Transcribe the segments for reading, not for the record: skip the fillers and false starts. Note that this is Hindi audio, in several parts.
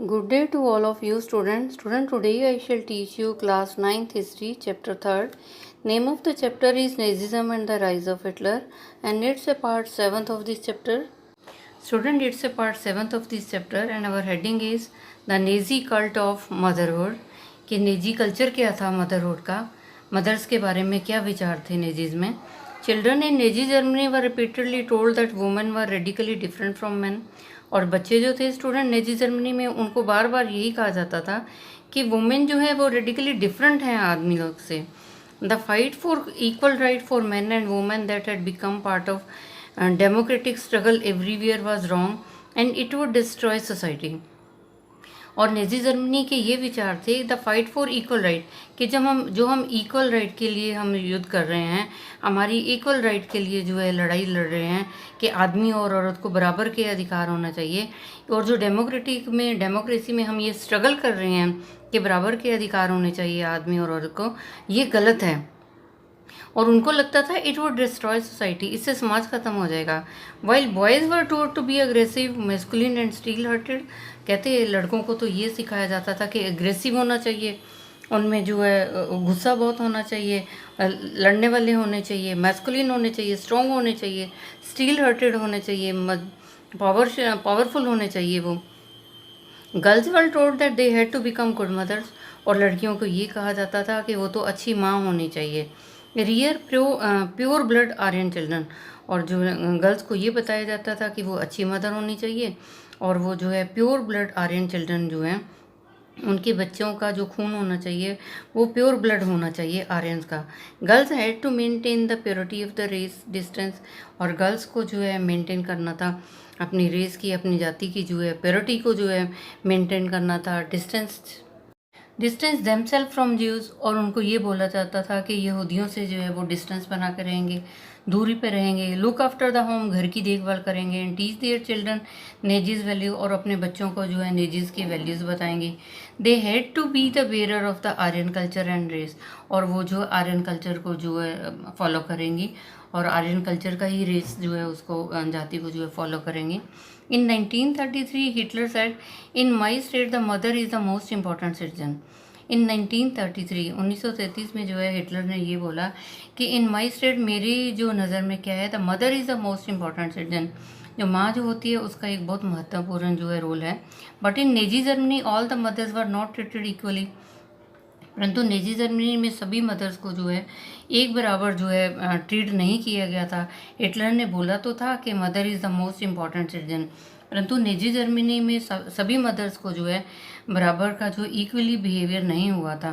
Good day to all of you students. Today I shall teach you class 9th history chapter 3rd. Name of the chapter is Nazism and the Rise of Hitler, and it's a part 7th of this chapter. Student, it's a part 7th of this chapter and our heading is the Nazi cult of motherhood. कि नेजी कल्चर क्या था मदरहुड का, मदर्स के बारे में क्या विचार थे नेजीज में. Children in Nazi Germany were repeatedly told that women were radically different from man. और बच्चे जो थे स्टूडेंट नेजी जर्मनी में, उनको बार बार यही कहा जाता था कि वुमेन जो है वो रेडिकली डिफरेंट हैं आदमी लोग से. The fight for equal right for man and women that had become part of democratic struggle everywhere was wrong and it would destroy society. और नेजी जर्मनी के ये विचार थे the fight for equal right, कि जब हम इक्वल राइट के लिए हम युद्ध कर रहे हैं, हमारी इक्वल राइट के लिए जो है लड़ाई लड़ रहे हैं कि आदमी और औरत को बराबर के अधिकार होना चाहिए. और जो डेमोक्रेसी में हम ये स्ट्रगल कर रहे हैं कि बराबर के अधिकार होने चाहिए आदमी और औरत को, ये गलत है. और उनको लगता था इट वुड डिस्ट्रॉय सोसाइटी, इससे समाज खत्म हो जाएगा. While boys were told to be aggressive masculine and steel hearted. कहते हैं लड़कों को तो ये सिखाया जाता था कि एग्रेसिव होना चाहिए, उनमें जो है गुस्सा बहुत होना चाहिए, लड़ने वाले होने चाहिए, मैस्कुलिन होने चाहिए, स्ट्रॉन्ग होने चाहिए, स्टील हार्टेड होने चाहिए, पावरफुल होने चाहिए वो. Girls were told that they had to become good mothers. और लड़कियों को ये कहा जाता था कि वो तो अच्छी माँ होनी चाहिए. Rear pure blood Aryan children. और जो गर्ल्स को ये बताया जाता था कि वो अच्छी मदर होनी चाहिए और वो जो है प्योर ब्लड आर्यन चिल्ड्रन जो हैं उनके बच्चों का जो खून होना चाहिए वो प्योर ब्लड होना चाहिए आर्यंस का. Girls had to maintain the purity of the race distance. और गर्ल्स को जो है मेंटेन करना था अपनी रेस की, अपनी जाति की जो है प्योरिटी को जो है मेंटेन करना था. Distance themselves from Jews. और उनको ये बोला जाता था कि यहूदियों से जो है वो डिस्टेंस बना कर रहेंगे, दूरी पे रहेंगे. लुक आफ्टर द होम, घर की देखभाल करेंगे. And teach their children Nazis value. और अपने बच्चों को जो है नेजीज की वैल्यूज़ बताएंगे. They had to be the bearer of the Aryan culture and race. और वो जो आर्यन कल्चर को जो है फॉलो करेंगी और आर्यन कल्चर का ही रेस जो है उसको जाति को जो है फॉलो करेंगे. In 1933, Hitler said, "In my state, the mother is the most important citizen." In 1933, 1933 में जो है हिटलर ने ये बोला कि इन माई स्टेट, मेरी जो नज़र में क्या है, the mother is the most important citizen. जो माँ जो होती है उसका एक बहुत महत्वपूर्ण जो है रोल है. But in Nazi Germany all the mothers were not treated equally. परंतु नेजी जर्मनी में सभी मदर्स को जो है एक बराबर जो है ट्रीट नहीं किया गया था. हिटलर ने बोला तो था कि mother is the most important citizen, परंतु नेजी जर्मनी में सभी मदर्स को जो है बराबर का जो इक्वली बिहेवियर नहीं हुआ था.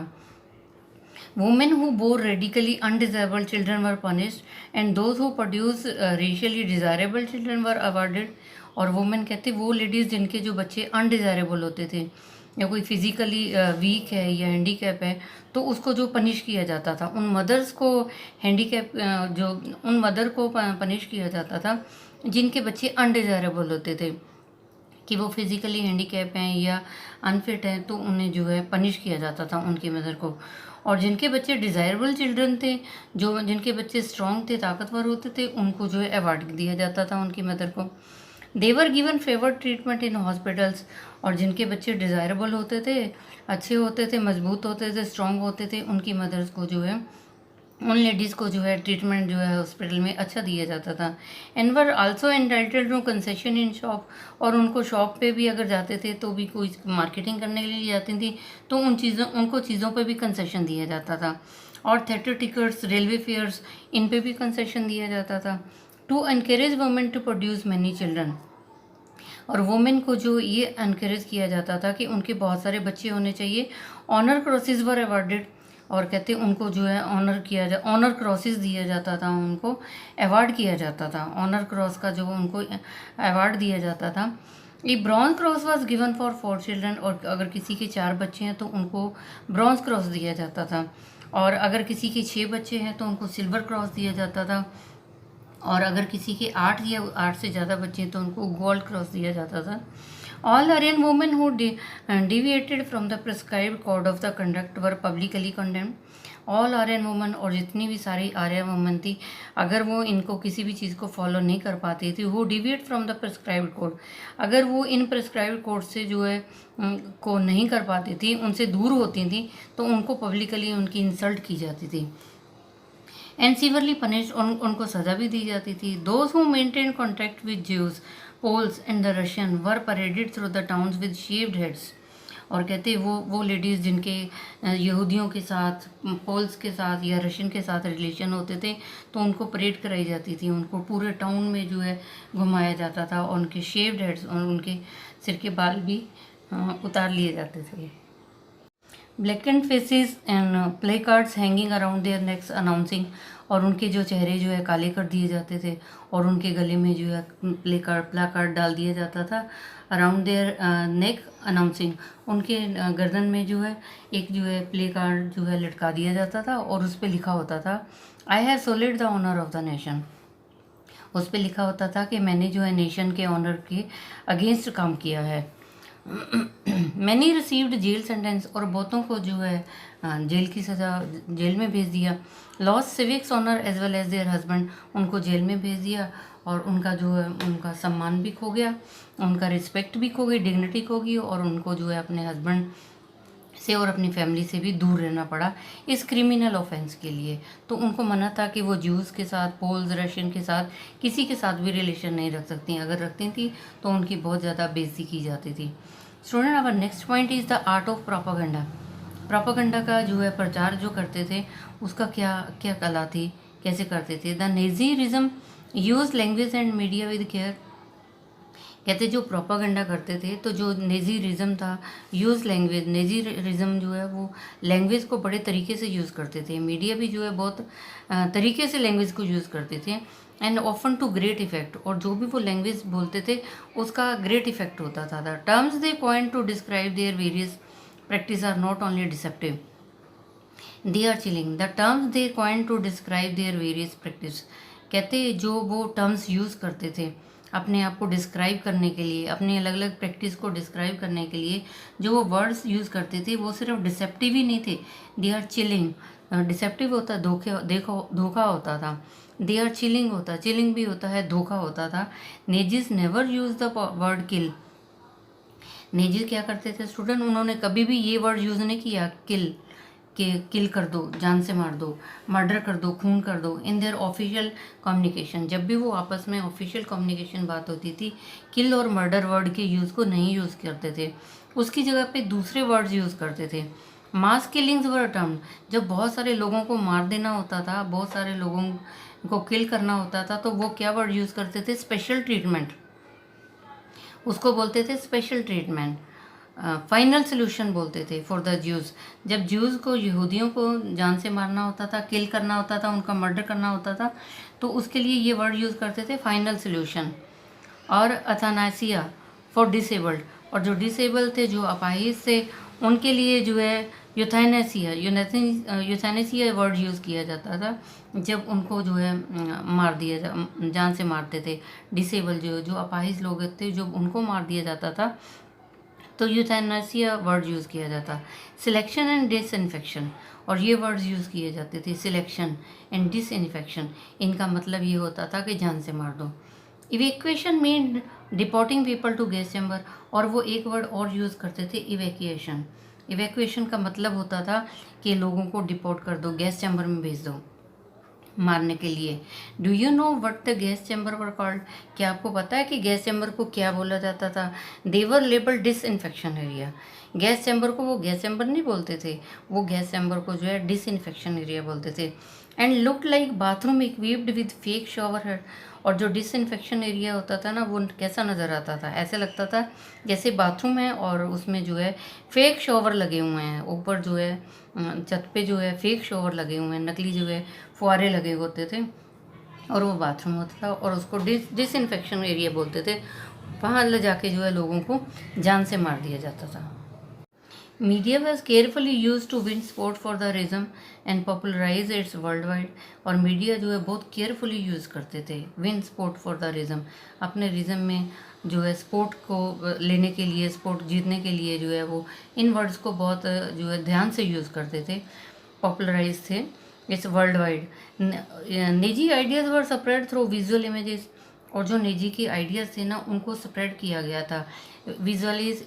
Women who bore radically undesirable children were punished and those who produce racially desirable children were awarded. और वुमेन कहते वो लेडीज़ जिनके जो बच्चे अनडिज़ायरेबल होते थे या कोई फिज़िकली वीक है या हैंडीकैप है तो उसको जो पनिश किया जाता था, उन मदर्स को हैंडीकैप जो उन मदर को पनिश किया जाता था जिनके बच्चे अनडिज़ायरेबल होते थे, कि वो फिज़िकली हैंडीकैप हैं या अनफिट हैं, तो उन्हें जो है पनिश किया जाता था उनकी मदर को. और जिनके बच्चे डिज़ायरेबल चिल्ड्रन थे, जो जिनके बच्चे स्ट्रॉन्ग थे, ताकतवर होते थे, उनको जो है अवार्ड दिया जाता था उनकी मदर को. They were given favoured treatment in hospitals. और जिनके बच्चे डिज़ायरेबल होते थे, अच्छे होते थे, मजबूत होते थे, स्ट्रॉन्ग होते थे, उनकी मदर्स को जो है उन लेडीज़ को जो है ट्रीटमेंट जो है हॉस्पिटल में अच्छा दिया जाता था. And were also entitled to concession in shop. और उनको शॉप पे भी अगर जाते थे तो भी कोई मार्केटिंग करने के लिए जाती थी तो उनको चीज़ों पे भी कंसेशन दिया जाता था. और थिएटर टिकट्स, रेलवे फेयर्स, इन पे भी कंसेशन दिया जाता था. To encourage women to produce many children. और वुमेन को जो ये एनकरेज किया जाता था कि उनके बहुत सारे बच्चे होने चाहिए. ऑनर क्रॉसेस वर अवार्डेड. और कहते उनको जो है ऑनर क्रॉसेस दिया जाता था, उनको अवार्ड किया जाता था. ऑनर क्रॉस का जो उनको अवार्ड दिया जाता था. ये bronze cross was given for 4 children. और अगर किसी के 4 बच्चे हैं तो उनको ब्रॉन्ज क्रॉस दिया जाता था. और अगर किसी के 6 बच्चे हैं तो उनको सिल्वर क्रॉस दिया जाता था. और अगर किसी के 8 या 8 से ज़्यादा बच्चे हैं तो उनको गोल्ड क्रॉस दिया जाता था. All Aryan women who deviated from the prescribed code of the conduct were publicly condemned. All Aryan woman, और जितनी भी सारी आर्यन वुमन थी, अगर वो इनको किसी भी चीज़ को फॉलो नहीं कर पाती थी, वो deviate from the prescribed code, अगर वो इन प्रिस्क्राइब्ड कोड से जो है को नहीं कर पाती थी, उनसे दूर होती थी, तो उनको पब्लिकली उनकी इंसल्ट की जाती थी एंड सीवरली पनिश्ड, उनको सज़ा भी दी जाती थी। Those who maintain contact with Jews, Poles and the Russian were paraded through the towns with shaved heads. और कहते वो लेडीज़ जिनके यहूदियों के साथ, पोल्स के साथ या रशियन के साथ रिलेशन होते थे, तो उनको परेड कराई जाती थी, उनको पूरे टाउन में जो है घुमाया जाता था, और उनके शेव्ड हेड्स और उनके सिर के बाल भी उतार लिए जाते थे। Blackened faces and placards hanging around their necks announcing, और उनके जो चेहरे जो है काले कर दिए जाते थे, और उनके गले में जो है प्ले कार्ड डाल दिया जाता था अराउंड देयर नेक अनाउंसिंग, उनके गर्दन में जो है एक जो है प्ले कार्ड जो है लटका दिया जाता था, और उस पर लिखा होता था I have soiled the honour of the nation. उस पर लिखा होता था कि मैंने जो है नेशन के ऑनर के अगेंस्ट काम किया है। मैनी रिसीव्ड जेल सेंटेंस, और बहुतों को जो है जेल की सज़ा, जेल में भेज दिया। Lost civics honour as well as their husband, उनको जेल में भेज दिया, और उनका जो है उनका सम्मान भी खो गया, उनका रिस्पेक्ट भी खो गई, डिग्निटी खो गई, और उनको जो है अपने हस्बैंड से और अपनी फैमिली से भी दूर रहना पड़ा इस क्रिमिनल ऑफेंस के लिए। तो उनको मना था कि वो ज्यूज़ के साथ, पोल्स, रशियन के साथ किसी के साथ भी रिलेशन नहीं रख सकती, अगर रखती थी तो उनकी बहुत ज़्यादा बेइज्जती की जाती थी। Student, our next point is the art of propaganda. Propaganda का जो है प्रचार जो करते थे, उसका क्या क्या कला थी, कैसे करते थे। The Nazism use language and media with care, कहते जो प्रोपागेंडा करते थे, तो जो नेजीरिज्म था, यूज़ लैंग्वेज, नेजीरिज्म जो है वो लैंग्वेज को बड़े तरीके से यूज़ करते थे, मीडिया भी जो है बहुत तरीके से लैंग्वेज को यूज़ करते थे, and often to great effect, और जो भी वो लैंग्वेज बोलते थे उसका ग्रेट इफेक्ट होता था। The terms they coin to describe their various practice are not only deceptive, they are chilling. The terms they coin to describe their various practice, कहते जो वो टर्म्स यूज़ करते थे अपने आप को डिस्क्राइब करने के लिए, अपनी अलग अलग प्रैक्टिस को डिस्क्राइब करने के लिए, जो वो वर्ड्स यूज़ करते थे वो सिर्फ डिसेप्टिव ही नहीं थे, दे आर चिलिंग। डिसेप्टिव होता है धोखा होता था, दे आर चिलिंग होता, चिलिंग भी होता है, धोखा होता था। नेजिस नेवर यूज द वर्ड किल, नेजिस क्या करते थे स्टूडेंट, उन्होंने कभी भी ये वर्ड यूज़ नहीं किया किल, कि किल कर दो, जान से मार दो, मर्डर कर दो, खून कर दो। इन देयर ऑफिशियल कम्युनिकेशन, जब भी वो आपस में ऑफिशियल कम्युनिकेशन बात होती थी, किल और मर्डर वर्ड के यूज़ को नहीं यूज़ करते थे, उसकी जगह पे दूसरे वर्ड्स यूज़ करते थे। मास किलिंग्स वर टर्म, जब बहुत सारे लोगों को मार देना होता था, बहुत सारे लोगों को किल करना होता था, तो वो क्या वर्ड यूज़ करते थे, स्पेशल ट्रीटमेंट, उसको बोलते थे स्पेशल ट्रीटमेंट। फाइनल सोल्यूशन बोलते थे फॉर द ज्यूज़, जब ज्यूज़ को, यहूदियों को जान से मारना होता था, किल करना होता था, उनका मर्डर करना होता था, तो उसके लिए ये वर्ड यूज़ करते थे फाइनल सोल्यूशन। और अथानासिया फॉर डिसेबल्ड, और जो डिसेबल थे, जो अपाहिज थे, उनके लिए जो है यूथैनेसिया वर्ड यूज़ किया जाता था, जब उनको जो है मार दिया जान से मारते थे। डिसेबल जो अपाहिज लोग थे, जो उनको मार दिया जाता था, तो यूथैनेसिया वर्ड यूज़ किया जाता। सिलेक्शन एंड डिसइंफेक्शन, और ये वर्ड्स यूज़ किए जाते थे, सिलेक्शन एंड डिसइंफेक्शन, इनका मतलब ये होता था कि जान से मार दो। Evacuation mean deporting people to gas chamber, और वो एक वर्ड और यूज़ करते थे, इवैक्यूएशन। इवैक्यूएशन का मतलब होता था कि लोगों को डिपोर्ट कर दो, गैस चैम्बर में भेज दो मारने के लिए। Do you know what the gas chamber were called, क्या आपको पता है कि गैस चैम्बर को क्या बोला जाता था? They were label disinfection area, gas chamber को वो गैस चैम्बर नहीं बोलते थे, वो गैस चैम्बर को जो है डिसइंफेक्शन एरिया बोलते थे। And look like bathroom equipped with fake shower head, और जो डिसइंफेक्शन एरिया होता था ना, वो कैसा नज़र आता था, ऐसे लगता था जैसे बाथरूम है और उसमें जो है फेक शॉवर लगे हुए हैं, ऊपर जो है छत पे जो है फेक शॉवर लगे हुए हैं, नकली जो है फुहारे लगे होते थे, और वो बाथरूम होता था, और उसको डिसइंफेक्शन एरिया बोलते थे। वहाँ ले जाके जो है लोगों को जान से मार दिया जाता था। Media was carefully use to win support for the regime and popularise its world wide, और मीडिया जो है बहुत केयरफुली यूज़ करते थे win support for the regime, अपने रिज्म में जो है स्पोर्ट को लेने के लिए, स्पोर्ट जीतने के लिए जो है वो इन वर्ड्स को बहुत जो है ध्यान से यूज़ करते थे। पॉपुलराइज थे इस वर्ल्ड वाइड। निजी आइडियाज़ वर स्प्रेड थ्रू विजुअल इमेजेस, और जो निजी की आइडियाज़ थे ना उनको स्प्रेड किया गया था विजुअलाइज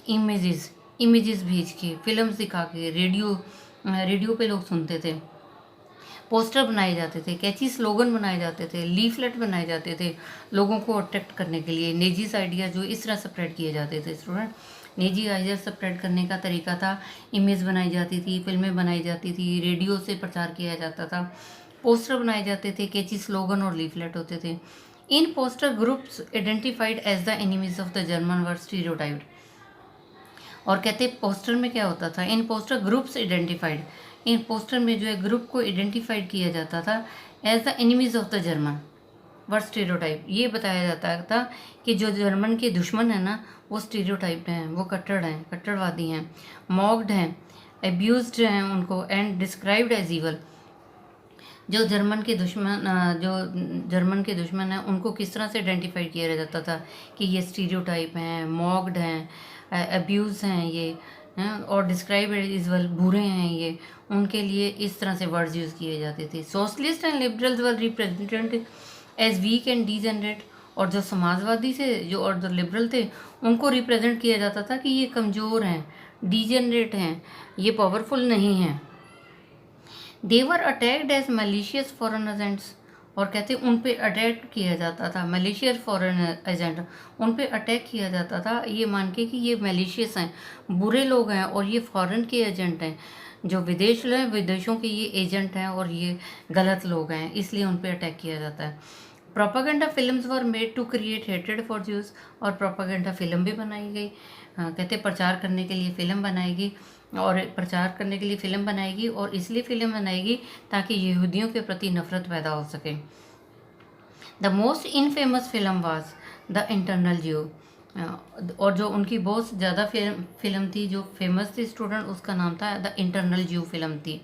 इमेजेस भेज के, फिल्म्स दिखा के, रेडियो पे लोग सुनते थे, पोस्टर बनाए जाते थे, कैची स्लोगन बनाए जाते थे, लीफलेट बनाए जाते थे लोगों को अट्रैक्ट करने के लिए। निजीज आइडिया जो इस तरह स्प्रेड किए जाते थे स्टूडेंट। निजी आइडिया स्प्रेड करने का तरीका था, इमेज बनाई जाती थी, फिल्में बनाई जाती थी, रेडियो से प्रचार किया जाता था, पोस्टर बनाए जाते थे, कैची स्लोगन और लीफलेट होते थे। In poster groups identified as the enemies of the German were stereotyped. और कहते पोस्टर में क्या होता था, इन पोस्टर ग्रुप्स आइडेंटिफाइड, इन पोस्टर में जो है ग्रुप को आइडेंटिफाइड किया जाता था as the enemies of the German were stereotype. ये बताया जाता था कि जो जर्मन के दुश्मन है ना वो स्टीरियोटाइप हैं, वो कट्टर हैं, कट्टरवादी हैं, मॉक्ड हैं, एब्यूज्ड हैं उनको, एंड डिस्क्राइब्ड एज ईवल। जो जर्मन के दुश्मन हैं उनको किस तरह से आइडेंटिफाइड किया जाता था कि ये स्टीरियोटाइप हैं, मॉक्ड हैं, अब्यूज़ हैं ये हैं, और डिस्क्राइब इज वेल बुरे हैं ये, उनके लिए इस तरह से वर्ड्स यूज़ किए जाते थे। Socialist and liberals were represented as weak and degenerate, और जो समाजवादी थे जो और जो लिबरल थे उनको रिप्रेजेंट किया जाता था कि ये कमज़ोर हैं, डीजेनरेट हैं, ये पावरफुल नहीं हैं। They were attacked as malicious foreign agents, और कहते उन पे अटैक किया जाता था, मलेशियस फॉरेन एजेंट, उन पे अटैक किया जाता था ये मान के कि ये मलेशियस हैं, बुरे लोग हैं, और ये फॉरेन के एजेंट हैं, जो विदेशों के ये एजेंट हैं और ये गलत लोग हैं, इसलिए उन पे अटैक किया जाता है। Propaganda films were made to create hatred for Jews, और प्रोपागेंडा फिल्म भी बनाई गई, कहते प्रचार करने के लिए फिल्म बनाएगी, और प्रचार करने के लिए फ़िल्म बनाएगी, और इसलिए फ़िल्म बनाएगी ताकि यहूदियों के प्रति नफ़रत पैदा हो सके। The most infamous film was the internal ज्यू, और जो उनकी बहुत ज़्यादा फिल्म थी जो फेमस थी स्टूडेंट, उसका नाम था द इंटरनल ज्यू फिल्म थी।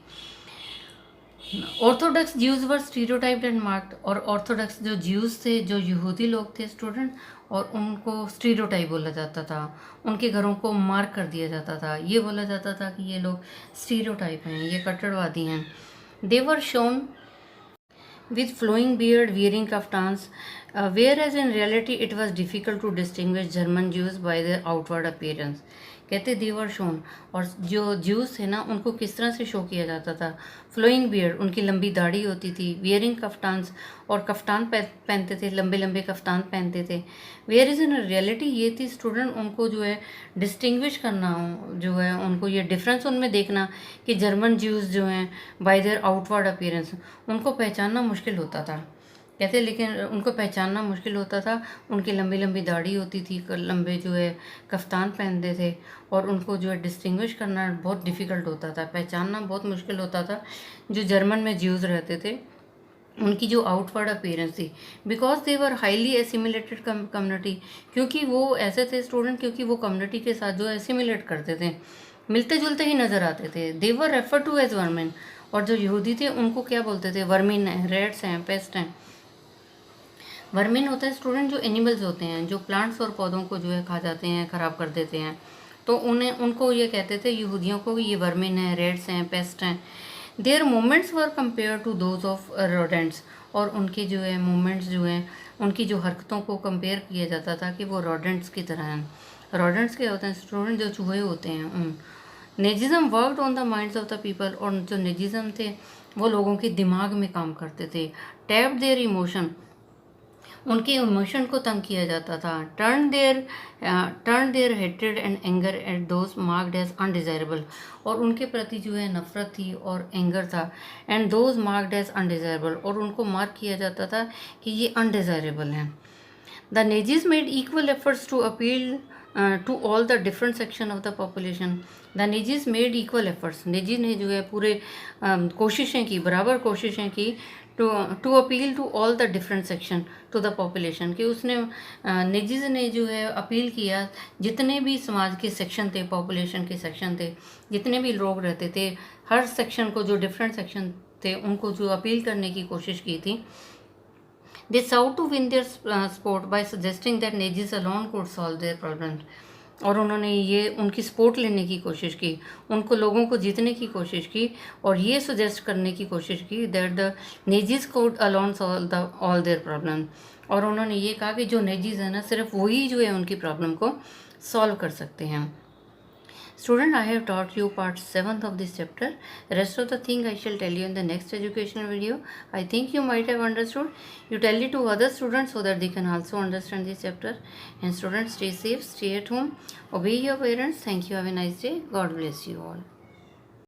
Orthodox Jews were stereotyped and marked, और ऑर्थोडॉक्स जो ज्यूज थे, जो यहूदी लोग थे स्टूडेंट, और उनको स्टीरियोटाइप बोला जाता था, उनके घरों को मार्क कर दिया जाता था, ये बोला जाता था कि ये लोग स्टीरियोटाइप हैं, ये कट्टरवादी हैं। They were shown with flowing beard, wearing kaftans, whereas in reality it was difficult to distinguish German Jews by their outward appearance. कहते देवर शोन, और जो ज्यूस थे ना उनको किस तरह से शो किया जाता था, फ्लोइंग बियर्ड, उनकी लंबी दाढ़ी होती थी, वियरिंग कफ्तान्स, और कफ्तान पहनते थे, लंबे लंबे कफ्तान पहनते थे। वेयर इज़ इन रियलिटी ये थी स्टूडेंट, उनको जो है डिस्टिंग्विश करना, जो है उनको ये डिफरेंस उनमें देखना कि जर्मन ज्यूज़ जो हैं बाय देयर आउटवर्ड अपीयरेंस, उनको पहचानना मुश्किल होता था, कहते लेकिन उनको पहचानना मुश्किल होता था, उनकी लंबी लंबी दाढ़ी होती थी, लंबे जो है कफ्तान पहनते थे, और उनको जो है डिस्टिंग्विश करना बहुत डिफ़िकल्ट होता था, पहचानना बहुत मुश्किल होता था जो जर्मन में ज्यूज़ रहते थे, उनकी जो आउटवर्ड अपीयरेंस थी। Because they were highly assimilated community, क्योंकि वो ऐसे थे स्टूडेंट, क्योंकि वो कम्युनिटी के साथ जो एसिमिलेट करते थे, मिलते जुलते ही नज़र आते थे। दे वर रेफर टू एज वर्मिन, और जो यहूदी थे उनको क्या बोलते थे, वर्मिन हैं, रेड्स हैं, पेस्ट हैं। वर्मिन होता है स्टूडेंट जो एनिमल्स होते हैं, जो प्लांट्स और पौधों को जो है खा जाते हैं, ख़राब कर देते हैं, तो उनको ये कहते थे यहूदियों को ये वर्मिन है, रेड्स हैं, पेस्ट हैं। Their movements were compared to those of rodents, और उनके जो है मूवमेंट्स जो हैं, उनकी जो हरकतों को कंपेयर किया जाता था कि वो रोडेंट्स की तरह हैं। रोडेंट्स क्या होते हैं स्टूडेंट, जो चूहे होते हैं। Nazism worked on the minds of the people, और जो नेजिज्म थे वो लोगों के दिमाग में काम करते थे। टैप्ड देयर इमोशन, उनके इमोशन को तंग किया जाता था। Turn their hatred and anger at those marked as undesirable, और उनके प्रति जो है नफ़रत थी और एंगर था, and those marked as undesirable, और उनको मार्क किया जाता था कि ये अनडिज़ायरेबल हैं। The Nazis made equal efforts to appeal to all the different section of the population. The Nazis made equal efforts, Nazi ने जो है पूरे कोशिशें की, बराबर कोशिशें की, to appeal to all the different section to the population, कि उसने नेजीज ने जो है अपील किया जितने भी समाज के सेक्शन थे, पॉपुलेशन के सेक्शन थे, जितने भी लोग रहते थे, हर सेक्शन को, जो डिफरेंट सेक्शन थे उनको जो अपील करने की कोशिश की थी। They sought to win their support by suggesting that Nazis alone could solve their problems. और उन्होंने ये उनकी सपोर्ट लेने की कोशिश की, उनको लोगों को जीतने की कोशिश की और ये सजेस्ट करने की कोशिश की that the Nazis could alone solve the all their problem. और उन्होंने ये कहा कि जो नेजीज है ना, सिर्फ वही जो है उनकी प्रॉब्लम को सॉल्व कर सकते हैं। Student, I have taught you part 7th of this chapter. Rest of the thing I shall tell you in the next educational video. I think you might have understood. You tell it to other students so that they can also understand this chapter. And students, stay safe, stay at home, obey your parents. Thank you. Have a nice day. God bless you all.